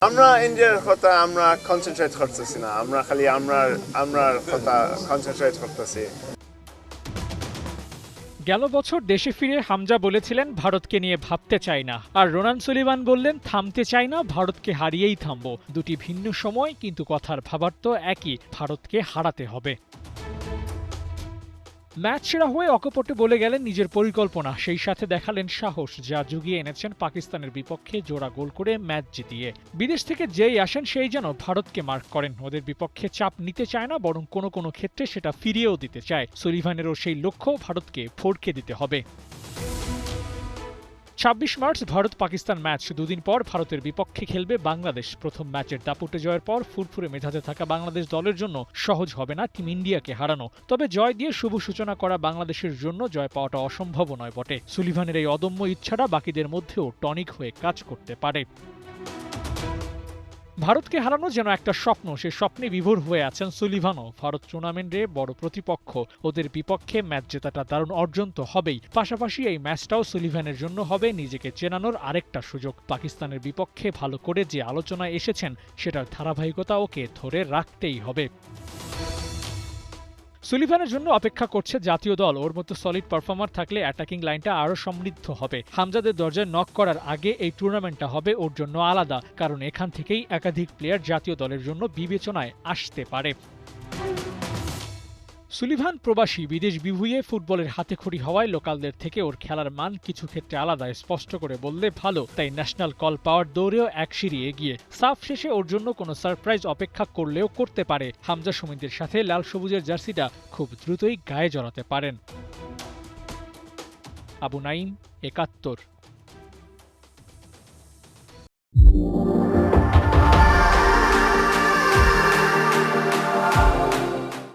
আমরা ইন্ডিয়ার কথা আমরা কনসেন্ট্রেট করতেছি না, আমরা খালি আমরার কথা কনসেন্ট্রেট করতেছি। গেল বছর দেশে ফিরে হামজা বলেছিলেন ভারতকে নিয়ে ভাবতে চাই না, আর রোনান সুলিভান বললেন থামতে চাই না, ভারতকে হারিয়েই থামবো। দুটি ভিন্ন সময়, কিন্তু কথার ভাবার্থ একই, ভারতকে হারাতে হবে। ম্যাচ সেরা হয়ে অকপটে বলে গেলেন নিজের পরিকল্পনা, সেই সাথে দেখালেন সাহস, যা জুগিয়ে এনেছেন পাকিস্তানের বিপক্ষে জোড়া গোল করে ম্যাচ জিতিয়ে। বিদেশ থেকে যেই আসেন সেই যেন ভারতকে মার্ক করেন, ওদের বিপক্ষে চাপ নিতে চায় না, বরং কোনো কোনো ক্ষেত্রে সেটা ফিরিয়েও দিতে চায়। সুলিভানেরও সেই লক্ষ্য, ভারতকে ফড়কে দিতে হবে। ২৬ মার্চ ভারত পাকিস্তান ম্যাচ, দুদিন পর ভারতের বিপক্ষে খেলবে বাংলাদেশ। প্রথম ম্যাচের দাপুটে জয়ের পর ফুরফুরে মেজাজে থাকা বাংলাদেশ দলের জন্য সহজ হবে না টিম ইন্ডিয়াকে হারানো। তবে জয় দিয়ে শুভ সূচনা করা বাংলাদেশের জন্য জয় পাওয়াটা অসম্ভব নয় বটে। সুলিভানের এই অদম্য ইচ্ছাটা বাকিদের মধ্যেও টনিক হয়ে কাজ করতে পারে। ভারতকে হারানো যেন একটা স্বপ্ন, সে স্বপ্নে বিভোর হয়ে আছেন সুলিভানও। ভারত টুর্নামেন্টে বড় প্রতিপক্ষ, ওদের বিপক্ষে ম্যাচ জেতাটা দারুণ অর্জন তো হবেই, পাশাপাশি এই ম্যাচটাও সুলিভানের জন্য হবে নিজেকে চেনানোর আরেকটা সুযোগ। পাকিস্তানের বিপক্ষে ভালো করে যে আলোচনায় এসেছেন, সেটার ধারাবাহিকতা ওকে ধরে রাখতেই হবে। সুলিভানের জন্য অপেক্ষা করছে জাতীয় দল। ওর মতো সলিড পারফর্মার থাকলে অ্যাটাকিং লাইনটা আরও সমৃদ্ধ হবে। হামজাদের দরজায় নক করার আগে এই টুর্নামেন্টটা হবে ওর জন্য আলাদা, কারণ এখান থেকেই একাধিক প্লেয়ার জাতীয় দলের জন্য বিবেচনায় আসতে পারে। সুলিভান প্রবাসী, বিদেশ বিভুঁইয়ে ফুটবলের হাতেখড়ি হওয়ায় লোকালদের থেকে ওর খেলার মান কিছু ক্ষেত্রে আলাদা, স্পষ্ট করে বললে ভালো। তাই ন্যাশনাল কল পাওয়ার দৌড়েও এক সিঁড়ি এগিয়ে। সাফ শেষে ওর জন্য কোনো সারপ্রাইজ অপেক্ষা করলেও করতে পারে। হামজা সমিতির সাথে লাল সবুজের জার্সিটা খুব দ্রুতই গায়ে জড়াতে পারেন। আবু নাইম, ৭১।